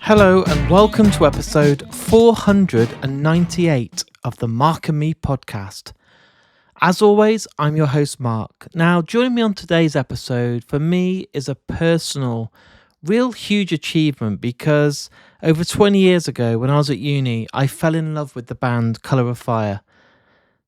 Hello and welcome to episode 498 of the Mark and Me podcast. As always, I'm your host Mark. Now, joining me on today's episode for me is a personal, real huge achievement because over 20 years ago when I was at uni, I fell in love with the band Colour of Fire.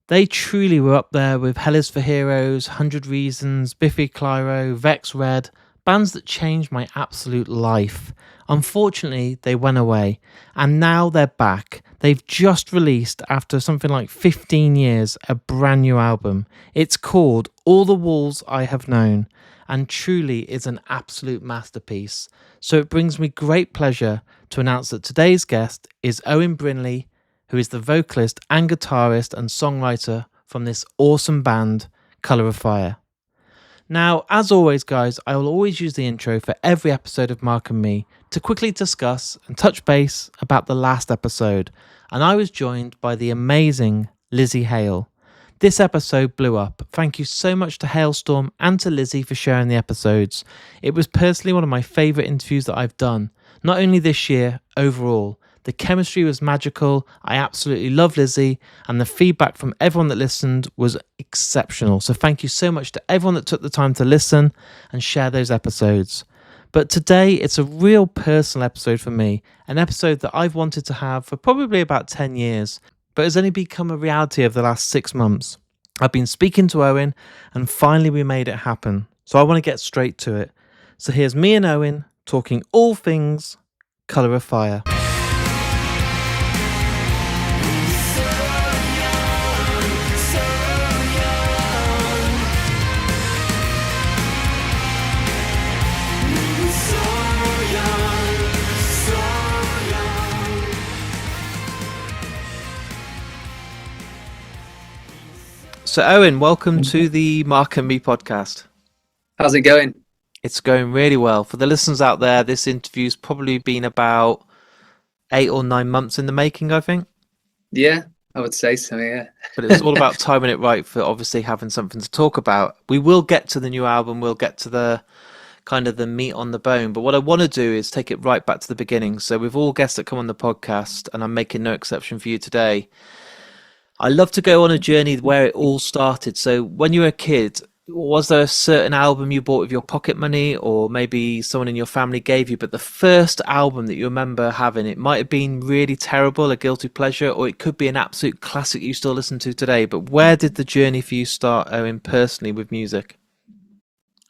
They truly were up there with Hell is for Heroes, 100 Reasons, Biffy Clyro, Vex Red, bands that changed my absolute life. Unfortunately, they went away, and now they're back. They've just released, after something like 15 years, a brand new album. It's called All the Walls I Have Known, and truly is an absolute masterpiece. So it brings me great pleasure to announce that today's guest is Owen Brinley, who is the vocalist and guitarist and songwriter from this awesome band, Colour of Fire. Now, as always, guys, I will always use the intro for every episode of Mark and Me to quickly discuss and touch base about the last episode, and I was joined by the amazing Lizzie Hale. This episode blew up. Thank you so much to Hailstorm and to Lizzie for sharing the episodes. It was personally one of my favourite interviews that I've done, not only this year, overall. The chemistry was magical. I absolutely love Lizzie, and the feedback from everyone that listened was exceptional. So thank you so much to everyone that took the time to listen and share those episodes. But today it's a real personal episode for me, an episode that I've wanted to have for probably about 10 years, but has only become a reality over the last 6 months. I've been speaking to Owen, and finally we made it happen. So I want to get straight to it. So here's me and Owen talking all things Colour of Fire. So Owen, welcome to the Mark and Me podcast. How's it going? It's going really well. For the listeners out there, this interview's probably been about 8 or 9 months in the making, I think. Yeah, I would say so, yeah. But it's all about timing it right for obviously having something to talk about. We will get to the new album, we'll get to the kind of the meat on the bone. But what I want to do is take it right back to the beginning. So with all guests that come on the podcast, and I'm making no exception for you today, I love to go on a journey where it all started. So when you were a kid, was there a certain album you bought with your pocket money, or maybe someone in your family gave you, but the first album that you remember having, it might have been really terrible, a guilty pleasure, or it could be an absolute classic you still listen to today. But where did the journey for you start, Owen, personally with music?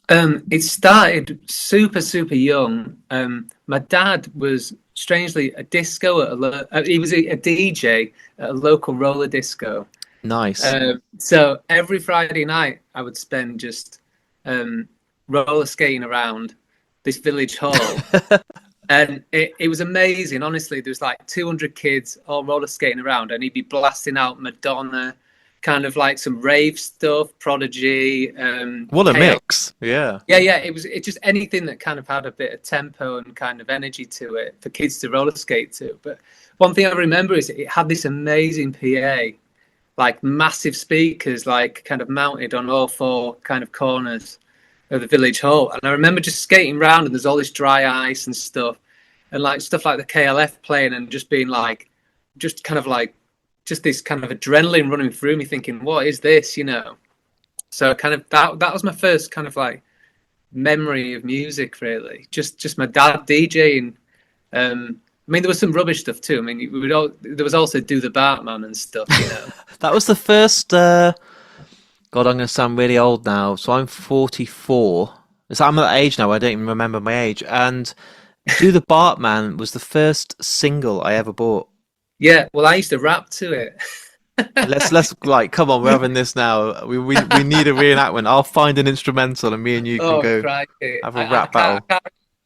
It started super young. My dad was strangely a disco he was a DJ at a local roller disco. Nice. So every Friday night I would spend just roller skating around this village hall. And it was amazing. Honestly, there was like 200 kids all roller skating around, and he'd be blasting out Madonna, kind of like some rave stuff, Prodigy. What a mix. Yeah. Yeah. It just anything that kind of had a bit of tempo and kind of energy to it for kids to roller skate to. But one thing I remember is it had this amazing PA, like massive speakers, like kind of mounted on all four kind of corners of the village hall. And I remember just skating around, and there's all this dry ice and stuff, and like stuff like the KLF playing, and just being like, just this kind of adrenaline running through me, thinking, what is this, you know? So kind of that was my first kind of like memory of music, really. Just my dad DJing. I mean, there was some rubbish stuff too. I mean, there was also Do the Bartman and stuff, you know. That was the first, God, I'm going to sound really old now. So I'm 44. So I'm at that age now, I don't even remember my age. And Do the Bartman was the first single I ever bought. Yeah, well, I used to rap to it. let's like, come on, we're having this now. We need a reenactment. I'll find an instrumental, and me and you can go crikey. have a rap battle.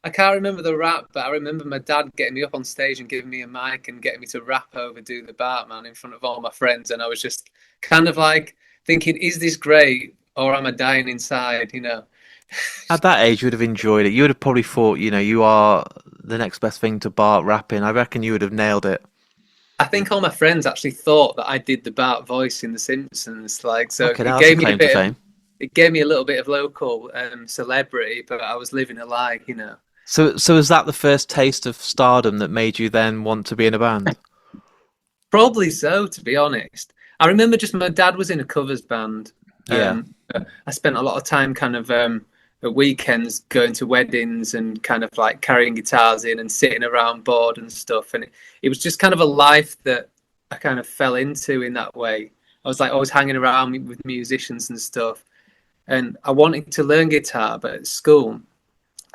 I can't remember the rap, but I remember my dad getting me up on stage and giving me a mic and getting me to rap over Do the Bartman in front of all my friends, and I was just kind of like thinking, is this great, or am I dying inside, you know? At that age, you would have enjoyed it. You would have probably thought, you know, you are the next best thing to Bart rapping. I reckon you would have nailed it. I think all my friends actually thought that I did the Bart voice in The Simpsons. Like, so okay, it gave me a little bit of local celebrity, but I was living a lie, you know. So is that the first taste of stardom that made you then want to be in a band? Probably so, to be honest. I remember just my dad was in a covers band. Yeah. I spent a lot of time kind of at weekends going to weddings and kind of like carrying guitars in and sitting around bored and stuff. And it was just kind of a life that I kind of fell into in that way. I was like always hanging around with musicians and stuff. And I wanted to learn guitar, but at school,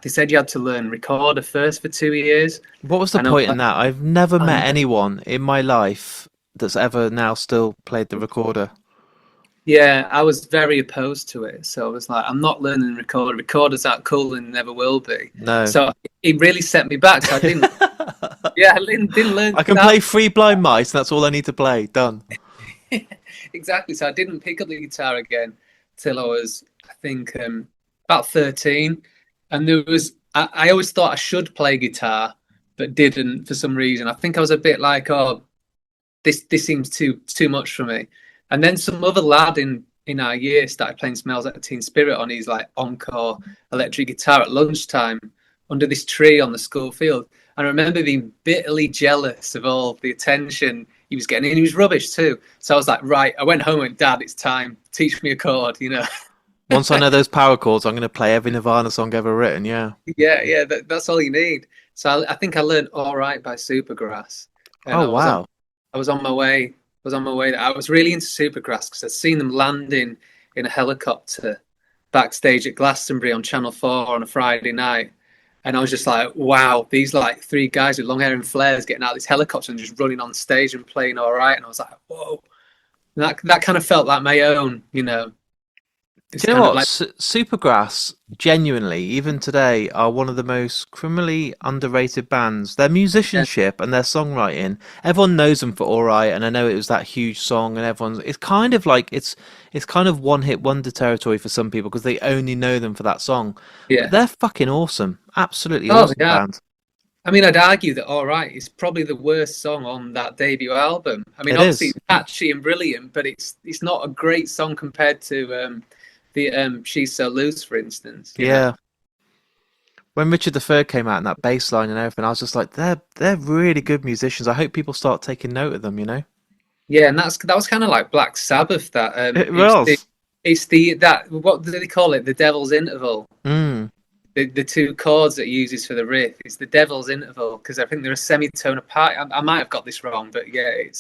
they said you had to learn recorder first for 2 years. What was the And I was point in like, that? I've never I met anyone in my life that's ever now still played the recorder. Yeah, I was very opposed to it. So I was like, I'm not learning recorder. Recorders aren't cool and never will be. No. So it really set me back. So I didn't, yeah, I didn't learn I can guitar. play Three Blind Mice, and that's all I need to play. Done. Exactly. So I didn't pick up the guitar again till I was, I think, about 13. And I always thought I should play guitar, but didn't for some reason. I think I was a bit like, oh, this seems too much for me. And then some other lad in our year started playing Smells Like Teen Spirit on his like encore electric guitar at lunchtime under this tree on the school field. And I remember being bitterly jealous of all the attention he was getting, and he was rubbish too. So I was like, right, I went home and went, Dad, it's time. Teach me a chord, you know. Once I know those power chords, I'm going to play every Nirvana song ever written. Yeah. Yeah, that's all you need. So I think I learned All Right by Supergrass, and Oh, wow. I was on my way. Was on my way. I was really into Supergrass because I'd seen them landing in a helicopter backstage at Glastonbury on Channel 4 on a Friday night. And I was just like, wow, these like three guys with long hair and flares getting out of this helicopter and just running on stage and playing All Right. And I was like, whoa. And that kind of felt like my own, you know. It's Do you know kind of what? like, Supergrass, genuinely, even today, are one of the most criminally underrated bands. Their yeah, musicianship and their songwriting, everyone knows them for All Right, and I know it was that huge song, and everyone's. It's kind of like it's kind of one hit wonder territory for some people because they only know them for that song. But yeah. they're fucking awesome, absolutely Oh, awesome yeah. band. I mean, I'd argue that All Right is probably the worst song on that debut album. I mean, It obviously is. it's catchy and brilliant, but it's not a great song compared to the She's So Loose, for instance, you know. Yeah. When Richard III came out and that bass line and everything, I was just like, they're really good musicians. I hope people start taking note of them, you know? Yeah, and that was kind of like Black Sabbath. That It was. it's the that what do they call it? The Devil's Interval. Mm. The two chords that he uses for the riff. It's the Devil's Interval because I think they're a semitone apart. I might have got this wrong, but yeah, it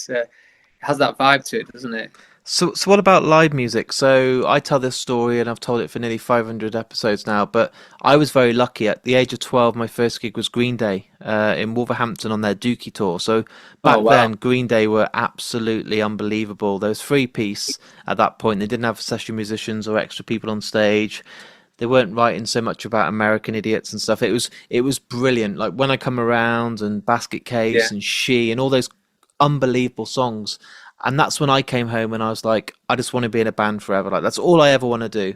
has that vibe to it, doesn't it? So what about live music? So I tell this story and I've told it for nearly 500 episodes now, but I was very lucky. At the age of 12, my first gig was Green Day in Wolverhampton on their Dookie tour. So Oh back wow. then, Green Day were absolutely unbelievable. There was three-piece at that point. They didn't have session musicians or extra people on stage. They weren't writing so much about American Idiots and stuff. It was brilliant. Like When I Come Around and Basket Yeah. Case and She and all those unbelievable songs. And that's when I came home and I was like, I just want to be in a band forever. Like that's all I ever want to do.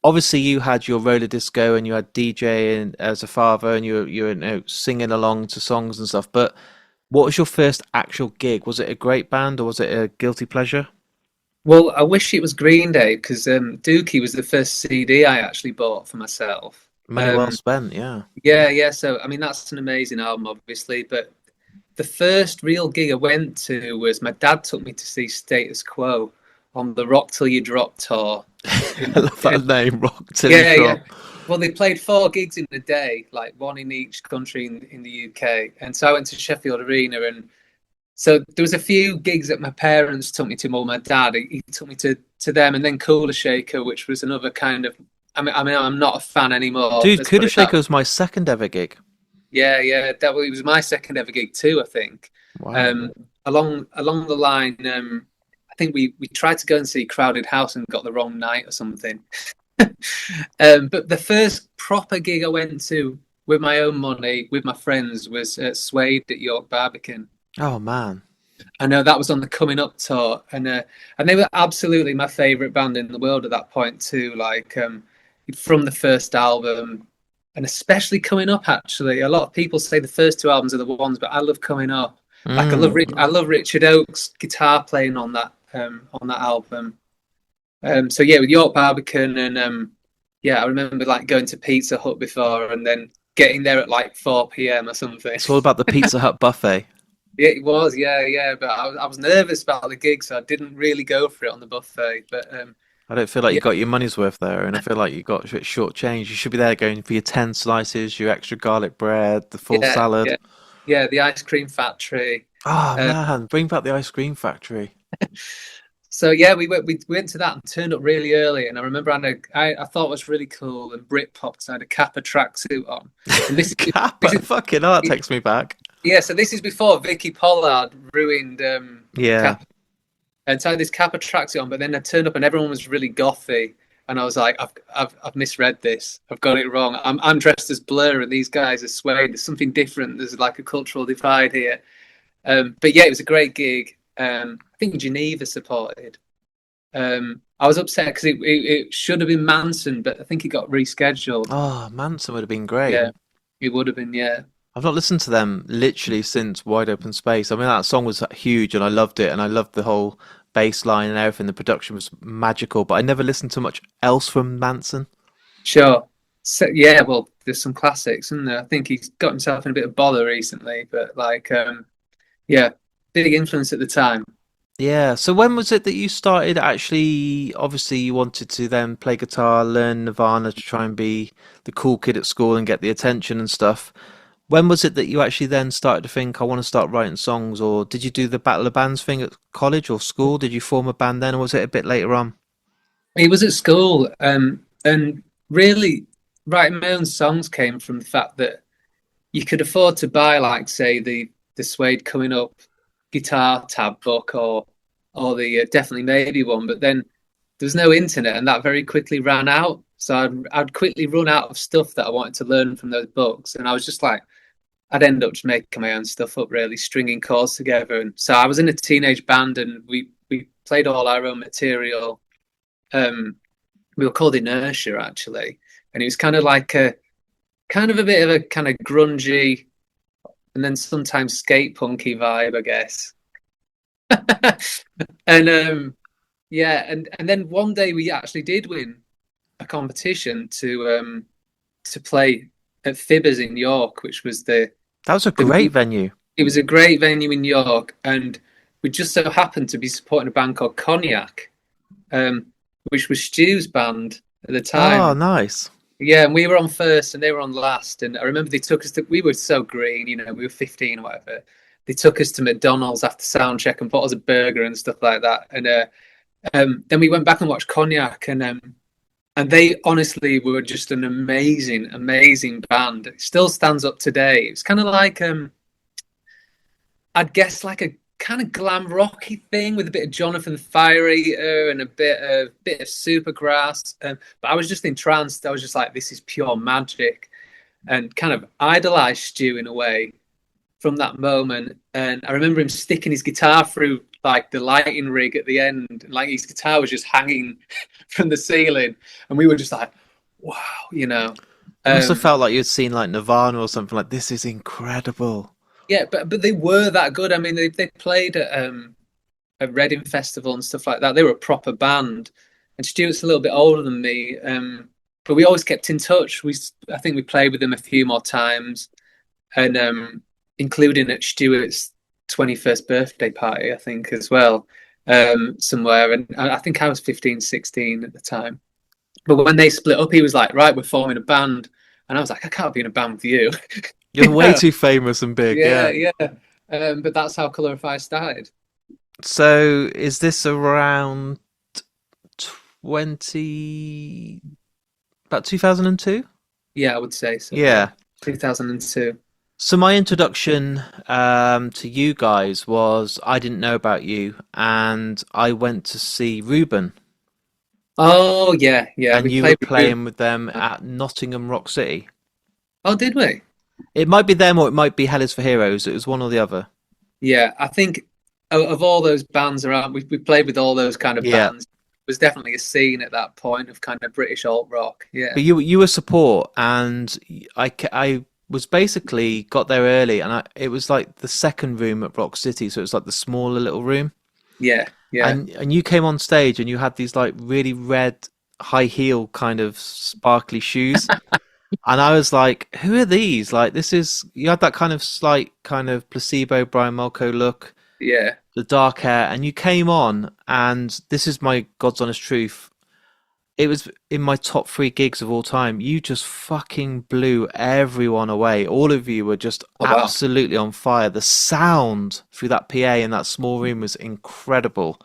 Obviously, you had your roller disco and you had DJ as a father, and you were singing along to songs and stuff. But what was your first actual gig? Was it a great band or was it a guilty pleasure? Well, I wish it was Green Day because Dookie was the first CD I actually bought for myself. Money well Um, spent, yeah. yeah. So I mean, that's an amazing album, obviously. But the first real gig I went to was my dad took me to see Status Quo on the Rock Till You Drop tour. I love that name, Rock Till You Yeah. Drop. Well, they played four gigs in a day, like one in each country in the UK. And so I went to Sheffield Arena, and so there was a few gigs that my parents took me to. Well, my dad he took me to them, and then Cooler Shaker, which was another kind of. I mean, I'm not a fan anymore. Dude, Let's put Kuda it that. Shaker was my second ever gig. Yeah. It was my second ever gig too. I think. Wow. Um, along the line, I think we tried to go and see Crowded House and got the wrong night or something. But the first proper gig I went to with my own money with my friends was Suede at York Barbican. Oh man. I know that was on the Coming Up tour, and they were absolutely my favorite band in the world at that point too. Like from the first album, and especially Coming Up. Actually, a lot of people say the first two albums are the ones, but I love Coming Up. Like Mm. I love Richard Oakes' guitar playing on that album. So yeah, with York Barbican and yeah, I remember like going to Pizza Hut before, and then getting there at like 4 p.m. or something. It's all about the Pizza Hut buffet. Yeah, it was. Yeah, yeah. But I was nervous about the gig, so I didn't really go for it on the buffet. But I don't feel like you yeah, got your money's worth there, and I feel like you got a bit short change. You should be there going for your 10 slices, your extra garlic bread, the full yeah, salad. yeah, yeah. The ice cream factory. Oh Um, man, bring back the ice cream factory. so yeah, we went to that and turned up really early. And I remember I thought it was really cool and Britpop because I had a Kappa tracksuit on. And this Kappa, is fucking hell, that takes me back. yeah. So this is before Vicky Pollard ruined Yeah. Kappa. And so I had this Kappa tracksuit on, but then I turned up and everyone was really gothy. And I was like, I've misread this. I've got it wrong. I'm dressed as Blur and these guys are Suede. There's something different. There's like a cultural divide here. But yeah, it was a great gig. I think Geneva supported. I was upset because it should have been Manson, but I think it got rescheduled. Oh, Manson would have been great. Yeah, it would have been. Yeah, I've not listened to them literally since Wide Open Space. I mean, that song was huge and I loved it and I loved the whole bass line and everything. The production was magical, but I never listened to much else from Manson. sure. So, yeah, well, there's some classics, isn't there? I think he's got himself in a bit of bother recently, but like, yeah, big influence at the time. Yeah, so when was it that you started actually, obviously you wanted to then play guitar, learn Nirvana to try and be the cool kid at school and get the attention and stuff. When was it that you actually then started to think, I want to start writing songs, or did you do the Battle of Bands thing at college or school? Did you form a band then, or was it a bit later on? He was at school, and really writing my own songs came from the fact that you could afford to buy, like, say, the Suede Coming Up guitar tab book or the Definitely Maybe one, but then there was no internet, and that very quickly ran out. So I'd quickly run out of stuff that I wanted to learn from those books, and I was just like, I'd end up just making my own stuff up, really stringing chords together. And so I was in a teenage band, and we played all our own material. Um, we were called Inertia actually, and it was kind of like a kind of a bit of a kind of grungy and then sometimes skate punky vibe, I guess. And yeah, and then one day we actually did win a competition to play at Fibbers in York, which was That was a the great venue. it was a great venue in York, and we just so happened to be supporting a band called Cognac, um, which was Stu's band at the Oh, time. nice. Yeah, and we were on first and they were on last. And I remember they took us to, we were so green, we were 15 or whatever. They took us to McDonald's after sound check and bought us a burger and stuff like that. And then we went back and watched Cognac, and they honestly were just an amazing, amazing band. It still stands up today. It's kind of like, I'd guess like a kind of glam rocky thing with a bit of Jonathan Fiery and a bit of Supergrass. But I was just entranced. I was just like, this is pure magic, and kind of idolized Stu in a way from that moment. And I remember him sticking his guitar through like the lighting rig at the end, and like his guitar was just hanging from the ceiling, and we were just like, wow, you know. It must have Um, felt like you'd seen like Nirvana or something like this is incredible. yeah, but they were that good. I mean, they played at Reading Festival and stuff like that. They were a proper band, and Stuart's a little bit older than me, but we always kept in touch. I think we played with them a few more times, and including at Stuart's 21st birthday party, I think as well, somewhere. And I think I was 15, 16 at the time. But when they split up, he was like, "Right, we're forming a band," and I was like, "I can't be in a band with you." You're way know? too famous and big, Yeah, yeah. yeah. But that's how Colorify started. So is this around 20, about 2002? Yeah, I would say so. Yeah, Yeah. 2002. So my introduction to you guys was I didn't know about you, and I went to see Ruben, Oh yeah, yeah. and We you were played with Ruben. playing with them at Nottingham Rock City. Oh, did we? It might be them or it might be Hell is for Heroes. It was one or the other. Yeah, I think of all those bands around, we played with all those kind of Yeah. bands. It was definitely a scene at that point of kind of British alt rock. Yeah, But you were support, and I was basically got there early, and it was like the second room at Rock City, so it was like the smaller little room, yeah, yeah. and you came on stage, and you had these like really red high heel kind of sparkly shoes, And I was like, who are these? Like, this is, you had that kind of slight kind of placebo Brian Molko look, Yeah. the dark hair, and you came on, and this is my God's honest truth. It was in my top three gigs of all time. You just fucking blew everyone away. All of you were just Oh wow. absolutely on fire. The sound through that PA in that small room was incredible.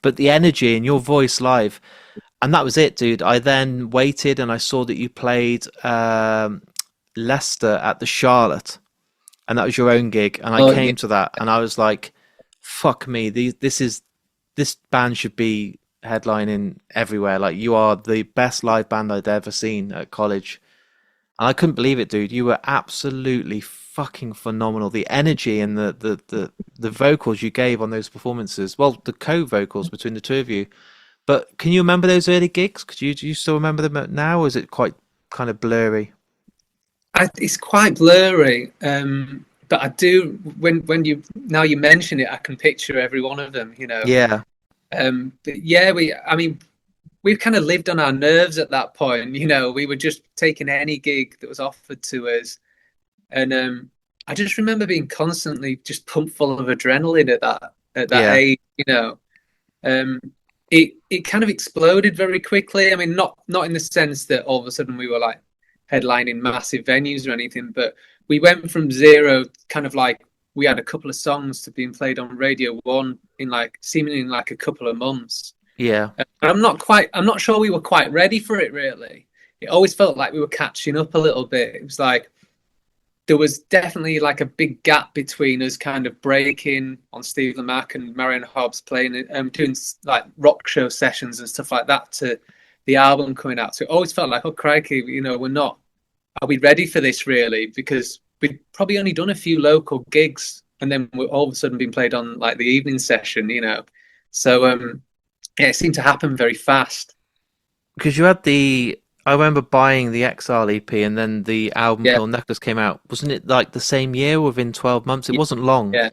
But the energy and your voice live, and that was it, dude. I then waited and I saw that you played Leicester at the Charlotte, and that was your own gig. And I Oh yeah. came to that, and I was like, "Fuck me! This band should be headlining everywhere. Like you are the best live band I'd ever seen at college." And I couldn't believe it, dude. You were absolutely fucking phenomenal. The energy and the vocals you gave on those performances. Well, the co-vocals between the two of you. But can you remember those early gigs? Do you still remember them now, or is it quite kind of blurry? It's quite blurry, but I do. When you now you mention it, I can picture every one of them. Yeah, But yeah, I mean, we've kind of lived on our nerves at that point. We were just taking any gig that was offered to us, and I just remember being constantly just pumped full of adrenaline at that yeah, age. Um, it kind of exploded very quickly. I mean, not in the sense that all of a sudden we were like headlining massive venues or anything, but we went from zero, kind of like we had a couple of songs to being played on Radio One in like seemingly in like a couple of months. yeah. And I'm not sure we were quite ready for it really. It always felt like we were catching up a little bit. It was like there was definitely like a big gap between us kind of breaking on Steve Lamacq and Marion Hobbs playing doing like rock show sessions and stuff like that to the album coming out. So it always felt like, oh crikey, we're not, are we ready for this really? Because we'd probably only done a few local gigs and then we're all of a sudden being played on like the evening session. So yeah, it seemed to happen very fast. Because you had the, I remember buying the XR EP, and then the album Yeah. Pearl Necklace came out. Wasn't it like the same year, within 12 months? It wasn't long. Yeah.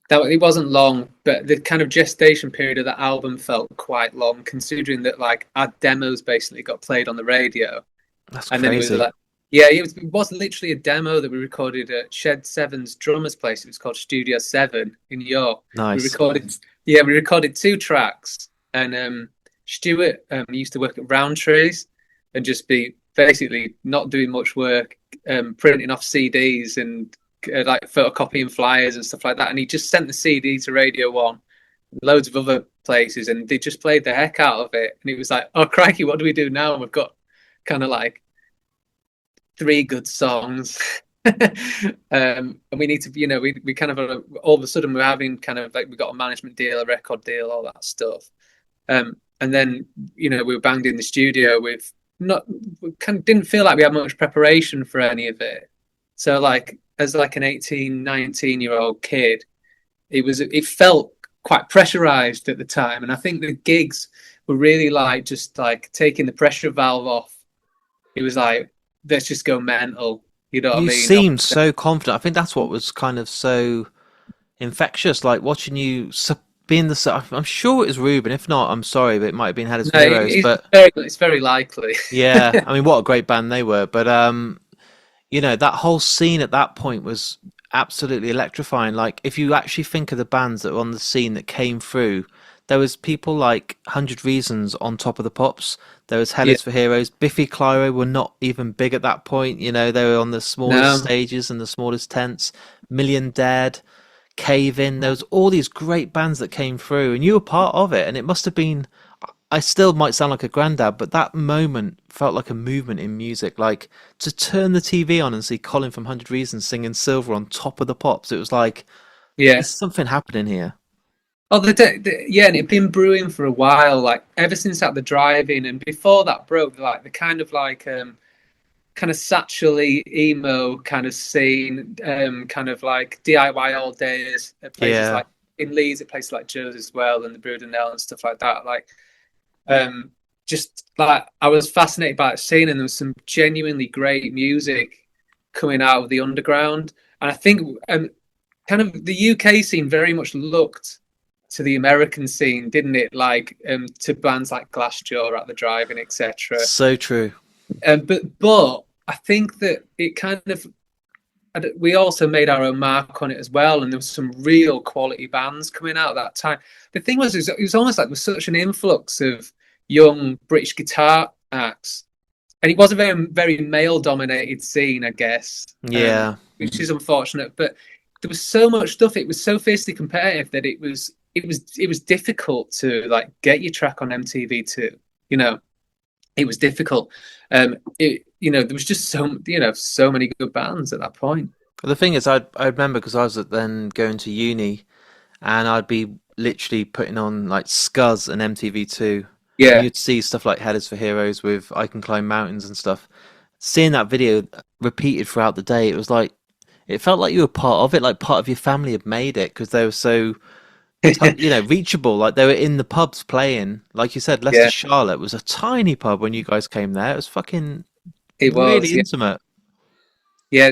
That it wasn't long, but the kind of gestation period of that album felt quite long, considering that like our demos basically got played on the radio, That's and then it was crazy. like, yeah, it was literally a demo that we recorded at Shed Seven's drummer's place. It was called Studio Seven in York. We Nice. recorded, yeah, we recorded two tracks, and Stuart used to work at Roundtrees and just be basically not doing much work, printing off CDs and like photocopying flyers and stuff like that. And he just sent the CD to Radio One, loads of other places, and they just played the heck out of it. And it was like, oh crikey, what do we do now? And we've got kind of like three good songs. And we need to, we kind of all of a sudden we're having kind of like we got a management deal, a record deal, all that stuff. And then we were banged in the studio with not we kind of didn't feel like we had much preparation for any of it. So like as like an 18, 19-year-old kid, it felt quite pressurized at the time. And I think the gigs were really like just like taking the pressure valve off. It was like, let's just go mental. You know what I You mean? seemed so confident. I think that's what was kind of so infectious. Like watching you being the. I'm sure it was Ruben. If not, I'm sorry, but it might have been Headers for No, Heroes. But it's very likely. yeah, I mean, what a great band they were. But that whole scene at that point was absolutely electrifying. Like if you actually think of the bands that were on the scene that came through, there was people like 100 Reasons on Top of the Pops. There was Yeah. Headers for Heroes. Biffy Clyro were not even big at that point. They were on the smallest No. stages and the smallest tents. Million Dead, Cave In. There was all these great bands that came through, and you were part of it. And it must have been. I still might sound like a granddad, but that moment felt like a movement in music. Like to turn the TV on and see Colin from 100 Reasons singing Silver on Top of the Pops. It was like Yeah. there's something happening here. Oh, yeah, and it'd been brewing for a while, like ever since at the drive-in, and before that broke, like the kind of like kind of satchel-y emo kind of scene, kind of like DIY all days at places Yeah. like in Leeds, at places like Joe's as well, and the Brudenell and stuff like that. Like, um, just like I was fascinated by that scene, and there was some genuinely great music coming out of the underground, and I think kind of the UK scene very much looked to the American scene, didn't it? Like to bands like Glassjaw at the Drive-In, etc. So true. But I think that it kind of we also made our own mark on it as well, and there was some real quality bands coming out at that time. The thing was, it was almost like there was such an influx of young British guitar acts, and it was a very male dominated scene, I guess, Yeah. which is unfortunate. But there was so much stuff. It was so fiercely competitive that it was difficult to like get your track on MTV2. You know, it was difficult. There was just so many good bands at that point. The thing is, I remember because I was then going to uni, and I'd be literally putting on like Scuzz and MTV2, and Yeah, you'd see stuff like Headers for Heroes with I Can Climb Mountains and stuff. Seeing that video repeated throughout the day, it was like it felt like you were part of it, like part of your family had made it because they were so reachable. Like they were in the pubs playing. Like you said, Leicester yeah, Charlotte was a tiny pub when you guys came there. It was fucking it really was. Yeah, intimate. yeah.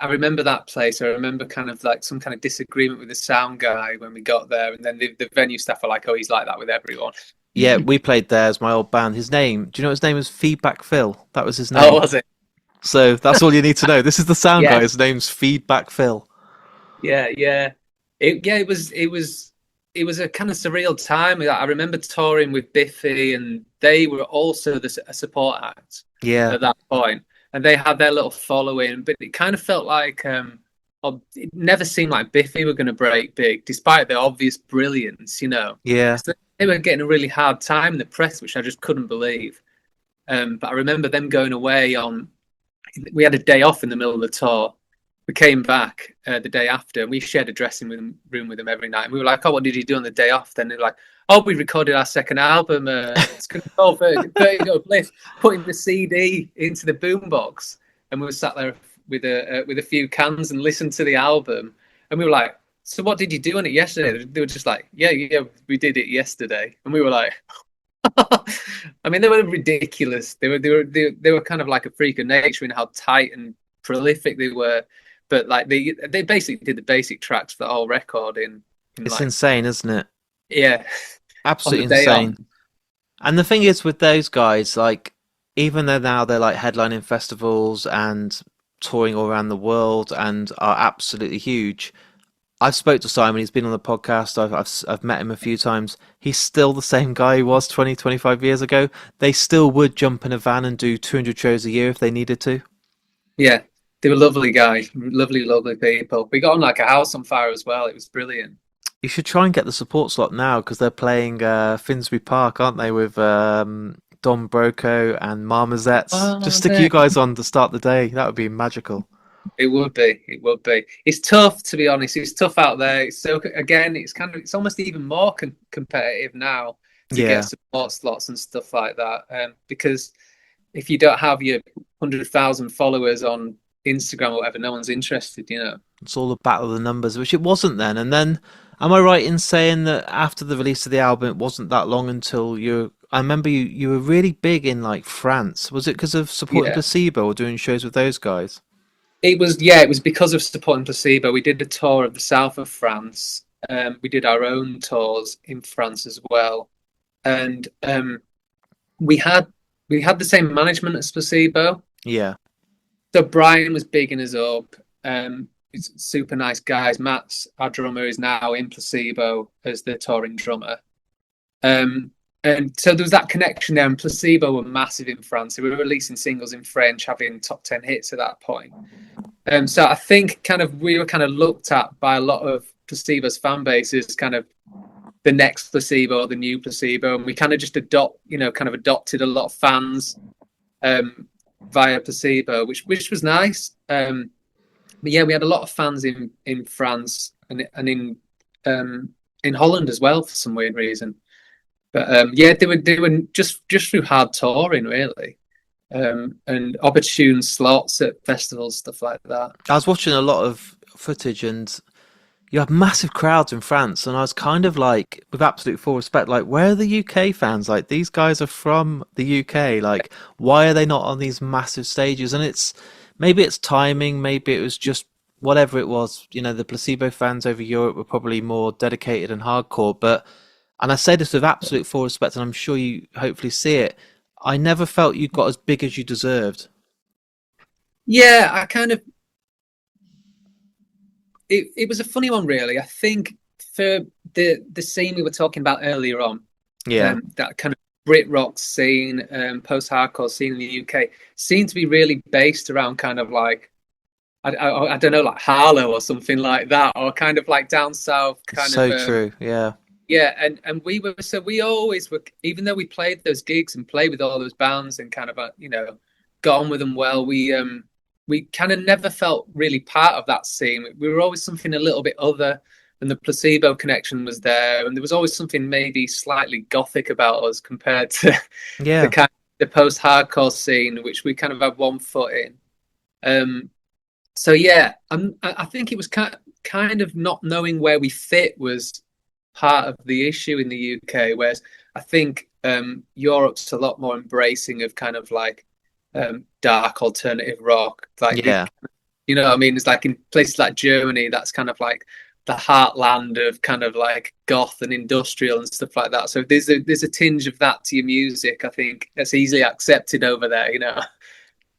I remember that place. I remember kind of like some kind of disagreement with the sound guy when we got there, and then the venue staff are like, "Oh, he's like that with everyone." Yeah, we played there as my old band. His name, do you know his name was Feedback Phil? That was his Oh, name. was it? So that's all you need to know. This is the sound guy. Yeah, His name's Feedback Phil. yeah, yeah. It was a kind of surreal time. I remember touring with Biffy, and they were also a support act Yeah, at that point, and they had their little following. But it kind of felt like it never seemed like Biffy were going to break big, despite their obvious brilliance. yeah. 'Cause they were getting a really hard time in the press, which I just couldn't believe. But I remember them going away on. We had a day off in the middle of the tour. We came back the day after, and we shared a room with them every night. And we were like, "Oh, what did you do on the day off?" Then they're like, "Oh, we recorded our second album. It's going to go for 30 Bliss." Putting the CD into the boombox, and we were sat there with a few cans and listened to the album. And we were like, "So what did you do on it yesterday?" They were just like, "Yeah, yeah, we did it yesterday." And we were like, I mean, they were ridiculous. They were kind of like a freak of nature in how tight and prolific they were. But like they basically did the basic tracks for the whole record in It's like insane, isn't it? yeah on the Absolutely day off. insane. And the thing is with those guys, like, even though now they're like headlining festivals and touring all around the world and are absolutely huge, I've spoke to Simon. He's been on the podcast. I've met him a few times. He's still the same guy he was 20, 25 years ago. They still would jump in a van and do 200 shows a year if they needed to. Yeah, they were lovely guys, lovely people. We got on like a house on fire as well. It was brilliant. You should try and get the support slot now because they're playing Finsbury Park, aren't they, with Don Broco and Marmozets? Just Oh, stick you guys on to start the day. That would be magical. it would be. It would be. It's tough, to be honest. It's tough out there. So again, it's almost even more competitive now to get Yeah, support slots and stuff like that. Because if you don't have your 100,000 followers on Instagram or whatever, no one's interested. it's all a battle of the numbers, which it wasn't then. And then, am I right in saying that after the release of the album, it wasn't that long until you? I remember you were really big in like France. Was it because of supporting Yeah. Placebo or doing shows with those guys? It was because of supporting Placebo. We did a tour of the south of France. We did our own tours in France as well. And we had we had the same management as Placebo. Yeah, So Brian was bigging us up. He's super nice guys. Matt's our drummer is now in Placebo as the touring drummer. Um, and so there was that connection there. And Placebo were massive in France. They were releasing singles in French, having top 10 hits at that point. So I think kind of we were kind of looked at by a lot of Placebo's fan bases, kind of the next Placebo, the new Placebo, and we kind of just adopted a lot of fans via Placebo, which was nice. But yeah, we had a lot of fans in France and in Holland as well for some weird reason. But yeah, they were just through hard touring really, and opportune slots at festivals, stuff like that. I was watching a lot of footage and you had massive crowds in France, and I was kind of like, with absolute full respect, like, where are the UK fans? Like, these guys are from the UK. Like, why are they not on these massive stages? And maybe it's timing, maybe it was just whatever it was. The Placebo fans over Europe were probably more dedicated and hardcore. And I say this with absolute full respect, and I'm sure you hopefully see it. I never felt you got as big as you deserved. Yeah, I kind of it was a funny one, really. I think for the scene we were talking about earlier on, Yeah, that kind of Brit rock scene, post-hardcore scene in the UK, seemed to be really based around kind of like I don't know, like Harlow or something like that, or kind of like down south, it's kind of so true. Yeah, yeah. And we always were, even though we played those gigs and played with all those bands and kind of got on with them well, we kind of never felt really part of that scene. We were always something a little bit other, and the Placebo connection was there, and there was always something maybe slightly gothic about us compared to the yeah. kind of the post-hardcore scene, which we kind of had one foot in. So yeah, I think it was kind of not knowing where we fit was part of the issue in the UK, whereas I think Europe's a lot more embracing of kind of like dark alternative rock. Like Yeah. you know what I mean? It's like in places like Germany, that's kind of like the heartland of kind of like goth and industrial and stuff like that. So there's a tinge of that to your music. I think that's easily accepted over there. You know?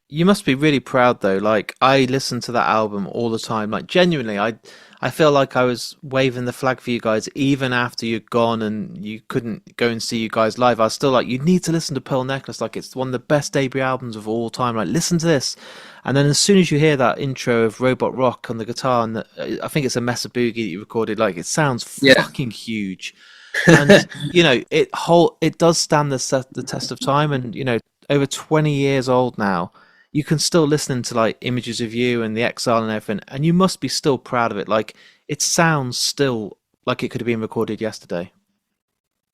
You must be really proud though. Like I listen to that album all the time. Like genuinely, I feel like I was waving the flag for you guys even after you'd gone and you couldn't go and see you guys live. I was still like, you need to listen to Pearl Necklace. Like it's one of the best debut albums of all time. Like listen to this. And then as soon as you hear that intro of Robot Rock on the guitar, and I think it's a Mesa Boogie that you recorded, like it sounds Yeah. fucking huge. And you know, it does stand the test of time. And you know, over 20 years old now, you can still listen to like images of you and the exile and everything, and you must be still proud of it. Like it sounds still like it could have been recorded yesterday.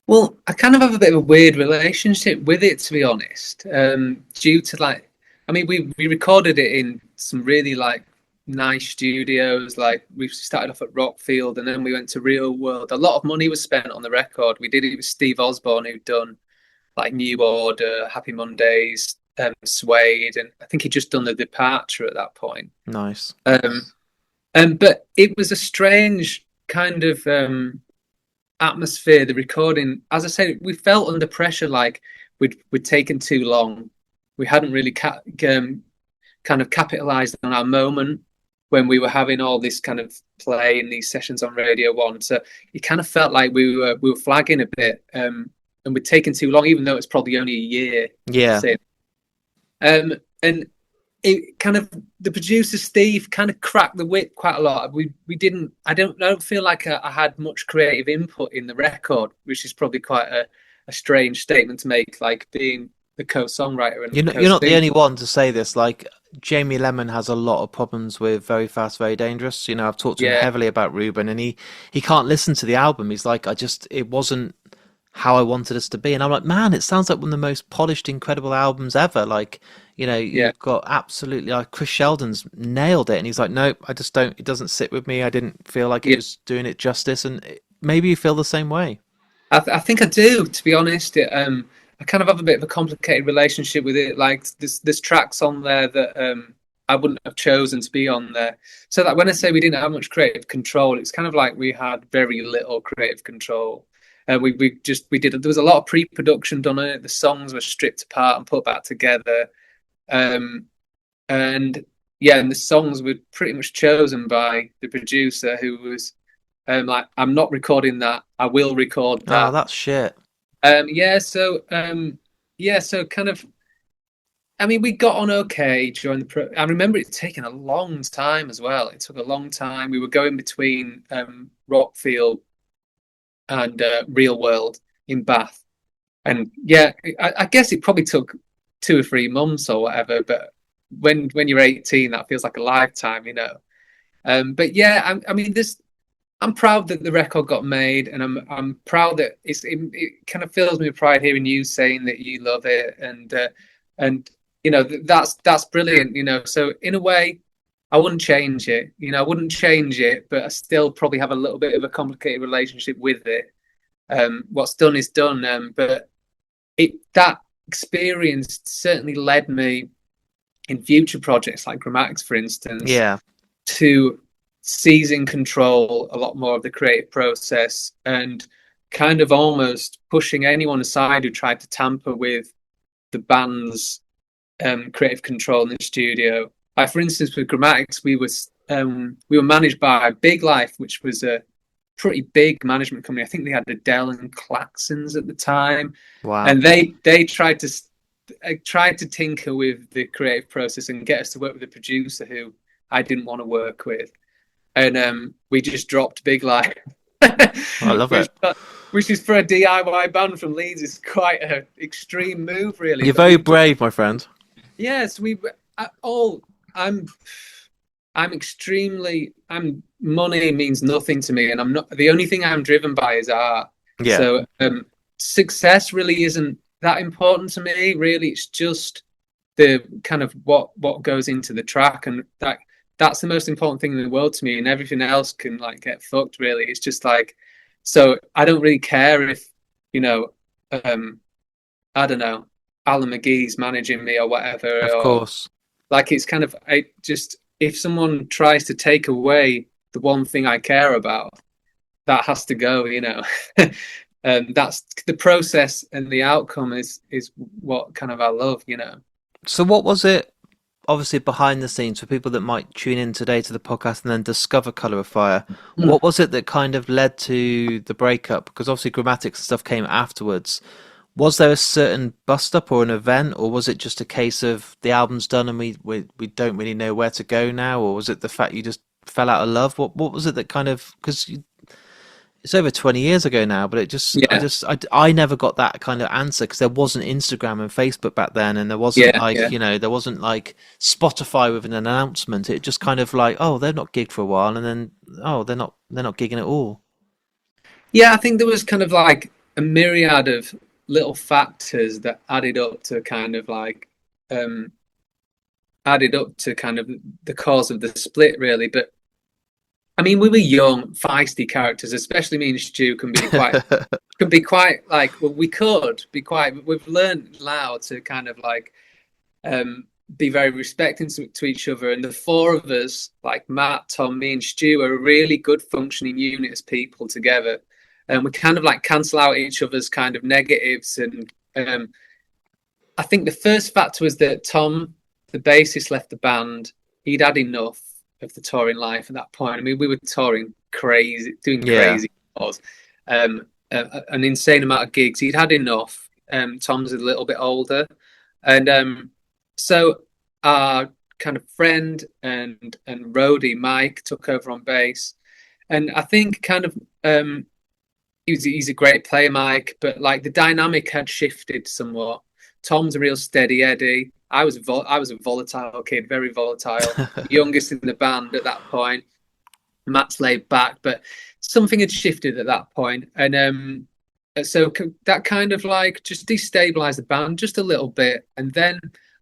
Well, I kind of have a bit of a weird relationship with it, to be honest. Due to like, I mean, we recorded it in some really like nice studios. Like we started off at Rockfield, and then we went to Real World. A lot of money was spent on the record. We did it with Steve Osborne, who'd done like New Order, Happy Mondays, Suede, and I think he'd just done The Departure at that point. Nice. Um, but it was a strange kind of atmosphere, the recording. As I said, we felt under pressure, like we'd taken too long. We hadn't really kind of capitalized on our moment when we were having all this kind of play in these sessions on Radio One. So it kind of felt like we were flagging a bit, and we'd taken too long, even though it's probably only a year Yeah. since. And it kind of, the producer Steve kind of cracked the whip quite a lot. We didn't. I don't feel like I had much creative input in the record, which is probably quite a strange statement to make, like being the co-songwriter and You're not the co-singer. only one to say this. Like Jamie Lemon has a lot of problems with Very Fast, Very Dangerous. You know, I've talked to him Yeah, heavily about Ruben, and he can't listen to the album. He's like, it wasn't how I wanted us to be. And I'm like, man, it sounds like one of the most polished, incredible albums ever. Like, you know, yeah. you've got absolutely like Chris Sheldon's nailed it, and he's like, nope, I just don't. It doesn't sit with me. I didn't feel like it Yeah, was doing it justice, and maybe you feel the same way. I think I do. To be honest, I kind of have a bit of a complicated relationship with it. Like there's tracks on there that I wouldn't have chosen to be on there. So that when I say we didn't have much creative control, it's kind of like we had very little creative control. We did. There was a lot of pre-production done on it. The songs were stripped apart and put back together. Um, and yeah, and the songs were pretty much chosen by the producer, who was like, I'm not recording that. I will record Oh, that. that's shit. Yeah, so kind of. I mean, we got on okay during the. I remember it taking a long time as well. It took a long time. We were going between Rockfield and Real World in Bath, and yeah, I guess it probably took 2 or 3 months or whatever. But when you're 18, that feels like a lifetime, you know. But yeah, I mean, this. I'm proud that the record got made, and I'm proud that it kind of fills me with pride hearing you saying that you love it, and you know that's brilliant. You know, so in a way, I wouldn't change it. You know, I wouldn't change it, but I still probably have a little bit of a complicated relationship with it. What's done is done, but that experience certainly led me in future projects like Grammatics, for instance, Yeah. to seizing control a lot more of the creative process and kind of almost pushing anyone aside who tried to tamper with the band's creative control in the studio. Like for instance, with Grammatics, we were managed by Big Life, which was a pretty big management company. I think they had Adele and Claxons at the time, Wow. and they tried to tinker with the creative process and get us to work with a producer who I didn't want to work with, and we just dropped Big Life, I love which it. which is for a DIY band from Leeds is quite an extreme move, really. You're But very we just brave, my friend. yes, we all I'm I'm extremely I'm money means nothing to me, and I'm not the only thing I'm driven by is art. Yeah. So success really isn't that important to me. Really, it's just the kind of what goes into the track, and that's the most important thing in the world to me. And everything else can like get fucked. Really, it's just like so I don't really care if you know um I don't know Alan McGee's managing me or whatever, Of or course. like it's kind of I just if someone tries to take away the one thing I care about, that has to go, you know. That's the process and the outcome is what kind of I love, you know. So what was it, obviously behind the scenes, for people that might tune in today to the podcast and then discover Colour of Fire? Mm. What was it that kind of led to the breakup? Because obviously Grammatics and stuff came afterwards. Was there a certain bust up or an event, or was it just a case of the album's done and we don't really know where to go now, or was it the fact you just fell out of love? What was it that kind of, because it's over 20 years ago now, but Yeah, I never got that kind of answer because there wasn't Instagram and Facebook back then, and there wasn't yeah, like, yeah. there wasn't like Spotify with an announcement. It just kind of like, oh, they're not gigged for a while, and then, oh, they're not gigging at all. Yeah, I think there was kind of like a myriad of little factors that um added up to kind of the cause of the split really. But I mean we were young, feisty characters, especially me and Stu can be quite like well we could be quite we've learned now to kind of like um be very respecting to each other, and the four of us like Matt, Tom, me and Stu are a really good functioning unit as people together, and we kind of like cancel out each other's kind of negatives. And I think the first factor was that Tom, the bassist, left the band. He'd had enough of the touring life at that point. I mean, we were touring crazy, doing Yeah. crazy tours, an insane amount of gigs. He'd had enough. Tom's a little bit older, and so our kind of friend and roadie Mike took over on bass, and I think kind of he's a great player, Mike, but like the dynamic had shifted somewhat. Tom's a real steady Eddie. I was a volatile kid, very volatile, youngest in the band at that point. Matt's laid back, but something had shifted at that point, and so that kind of like just destabilized the band just a little bit, and then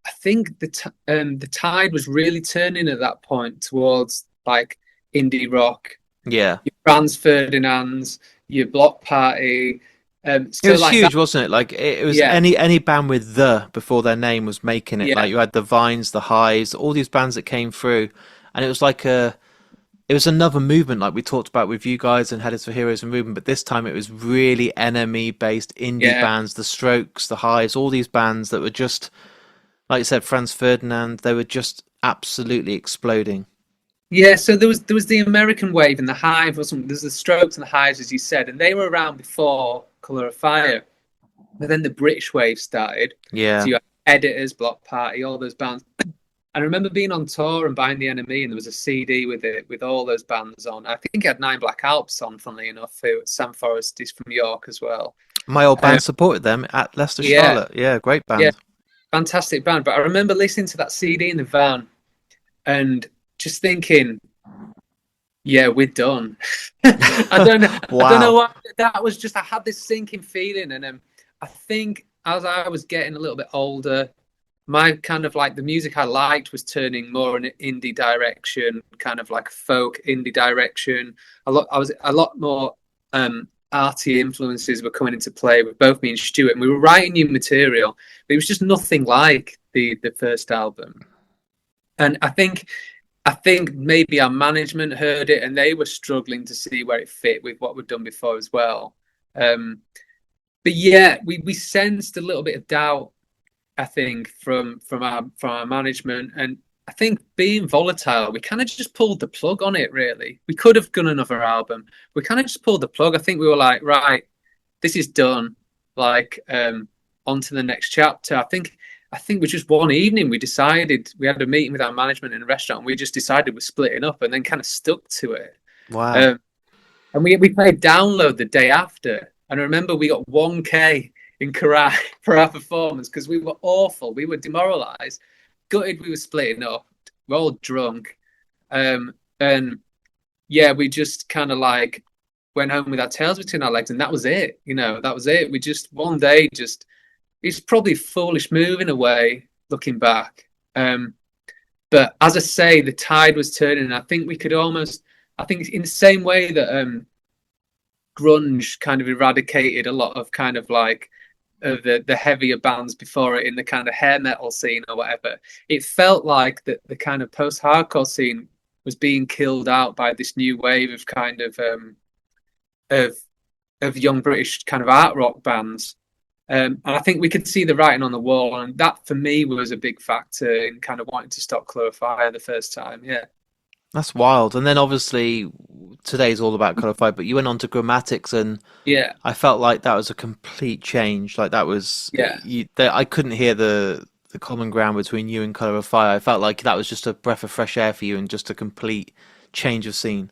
I think the tide was really turning at that point towards like indie rock, Yeah. your Franz Ferdinand's, your Block Party. It So was like that, huge, wasn't it? Like it was yeah, any band with the before their name was making it. yeah, Like you had the Vines, the Hives, all these bands that came through, and it was like it was another movement like we talked about with you guys and Headers for Heroes and Movement, but this time it was really enemy based indie yeah, bands, the Strokes, the Hives, all these bands that were just, like you said, Franz Ferdinand, they were just absolutely exploding. yeah. So there was the American wave and the Hive, wasn't there's the Strokes and the Hives, as you said, and they were around before Colour of Fire. But then the British wave started. So Yeah. you had Editors, Block Party, all those bands. I remember being on tour and buying the Enemy, and there was a CD with it with all those bands on. I think it had Nine Black Alps on, funnily enough. Sam Forrest is from York as well. My old Um, band supported them at Leicester yeah, Charlotte. Yeah, great yeah, band. fantastic band. But I remember listening to that CD in the van and just thinking, yeah, we're done. I don't know Wow. what that was. Just I had this sinking feeling, and I think as I was getting a little bit older, my kind of like the music I liked was turning more in an indie direction, kind of like folk indie direction. I was a lot more arty influences were coming into play with both me and Stuart, and we were writing new material, but it was just nothing like the first album. And I think maybe our management heard it and they were struggling to see where it fit with what we'd done before as well. Um, but yeah, we sensed a little bit of doubt, I think, from our management, and I think being volatile, we kind of just pulled the plug on it. Really, we could have done another album. We kind of just pulled the plug. I think we were like, right, this is done. Like, on to the next chapter. I think it was just one evening we decided we had a meeting with our management in a restaurant. And we just decided we're splitting up, and then kind of stuck to it. Wow. Um, and we played Download the day after, and I remember we got 1K in Karai for our performance because we were awful. We were demoralised, gutted. We were splitting up. We're all drunk, and yeah, we just kind of like went home with our tails between our legs, and that was it. That was it. We just one day just it's probably a foolish move in a way, looking back. But as I say, the tide was turning, and I think we could almost, I think in the same way that grunge kind of eradicated a lot of kind of like the heavier bands before it in the kind of hair metal scene or whatever. It felt like that the kind of post-hardcore scene was being killed out by this new wave of kind of of young British kind of art rock bands. And I think we could see the writing on the wall, and that for me was a big factor in kind of wanting to stop Colour Fire the first time. Yeah, That's wild. And then obviously today's all about codified, but you went on to grammatics, and yeah, I felt like that was a complete change. Like that was yeah. I couldn't hear the common ground between you and Color of Fire. I felt like that was just a breath of fresh air for you and just a complete change of scene.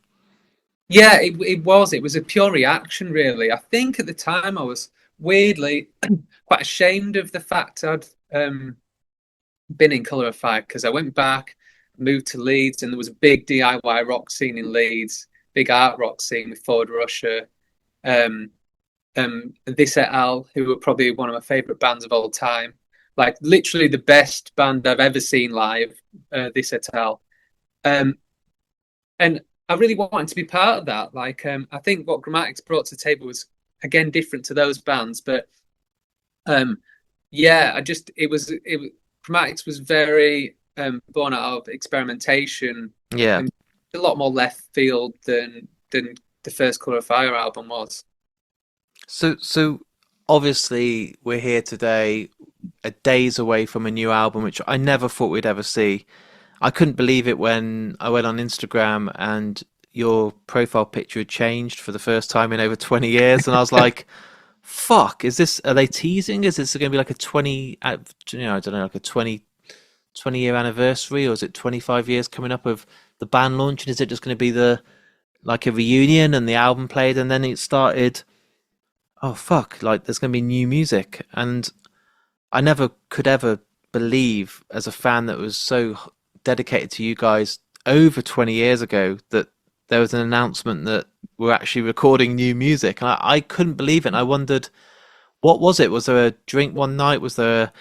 Yeah, it was. It was a pure reaction, really. I think at the time I was weirdly quite ashamed of the fact I'd been in Colour of Fire because I went back, moved to Leeds, and there was a big DIY rock scene in Leeds, big art rock scene with Ford Russia, um, This Et Al, who were probably one of my favourite bands of all time. Like literally the best band I've ever seen live, This Et Al. Um, and I really wanted to be part of that. Like, I think what Grammatics brought to the table was again different to those bands, but um, yeah, Grammatics was very born out of experimentation Yeah. and a lot more left field than the first Colour of Fire album was. So obviously we're here today, a days away from a new album, which I never thought we'd ever see. I couldn't believe it when I went on Instagram and your profile picture had changed for the first time in over 20 years, and I was like, "Fuck! Are they teasing? Is this going to be like a 20, I don't know, like a 20-year anniversary, or is it 25 years coming up of the band launch? And is it just going to be the like a reunion and the album played, and then it started? Oh fuck! Like there's going to be new music, and I never could ever believe as a fan that was so dedicated to you guys over 20 years ago that there was an announcement that we're actually recording new music. And I couldn't believe it. And I wondered, what was it? Was there a drink one night? Was there a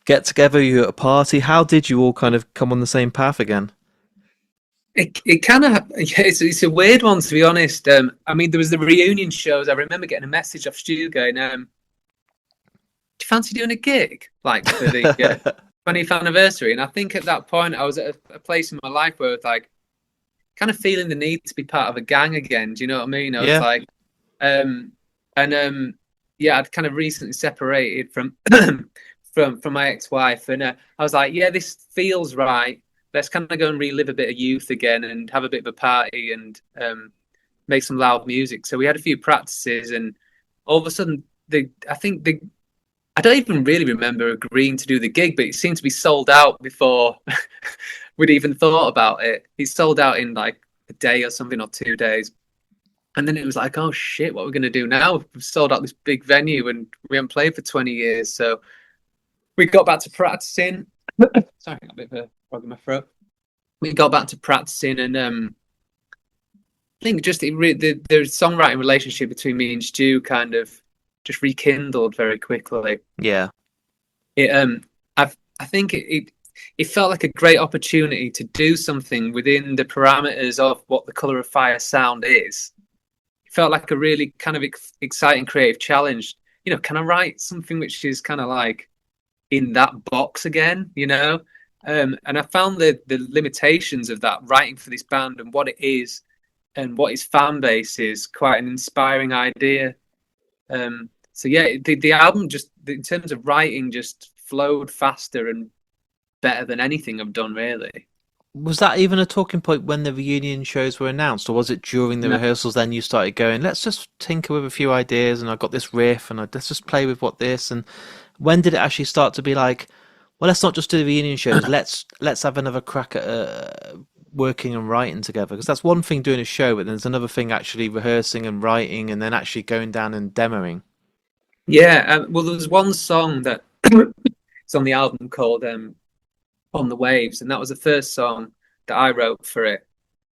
get together? You at a party? How did you all kind of come on the same path again? It kind of yeah, it's a weird one to be honest. I mean, there was the reunion shows. I remember getting a message off Stu going, "Do you fancy doing a gig like for the 20th anniversary?" And I think at that point I was at a place in my life where I was like kind of feeling the need to be part of a gang again. Do you know what I mean? I was Yeah. like, and yeah, I'd kind of recently separated from from my ex-wife, and I was like, yeah, this feels right. Let's kind of go and relive a bit of youth again and have a bit of a party and make some loud music. So we had a few practices, and all of a sudden, I don't even really remember agreeing to do the gig, but it seemed to be sold out before we'd even thought about it. He sold out in like a day or something or 2 days. And then it was like, oh shit, what are we going to do now? We've sold out this big venue and we haven't played for 20 years. So we got back to practicing. Sorry, I got a bit of a frog in my throat. We got back to practicing, and I think just the songwriting relationship between me and Stu kind of just rekindled very quickly. Yeah. It I think it felt like a great opportunity to do something within the parameters of what the Colour of Fire sound is. It felt like a really kind of exciting creative challenge. Can I write something which is kind of like in that box again? And I found the limitations of that writing for this band and what it is and what its fan base is quite an inspiring idea. So yeah, the album just in terms of writing just flowed faster and better than anything I've done really. Was that even a talking point when the reunion shows were announced, or was it during the No. rehearsals then you started going, let's just tinker with a few ideas and I got this riff and let's just play with what this, and when did it actually start to be like, well, let's not just do the reunion shows, let's have another crack at working and writing together? Because that's one thing doing a show, but there's another thing actually rehearsing and writing and then actually going down and demoing. Yeah, well, there was one song that it's on the album called "On the Waves," and that was the first song that I wrote for it.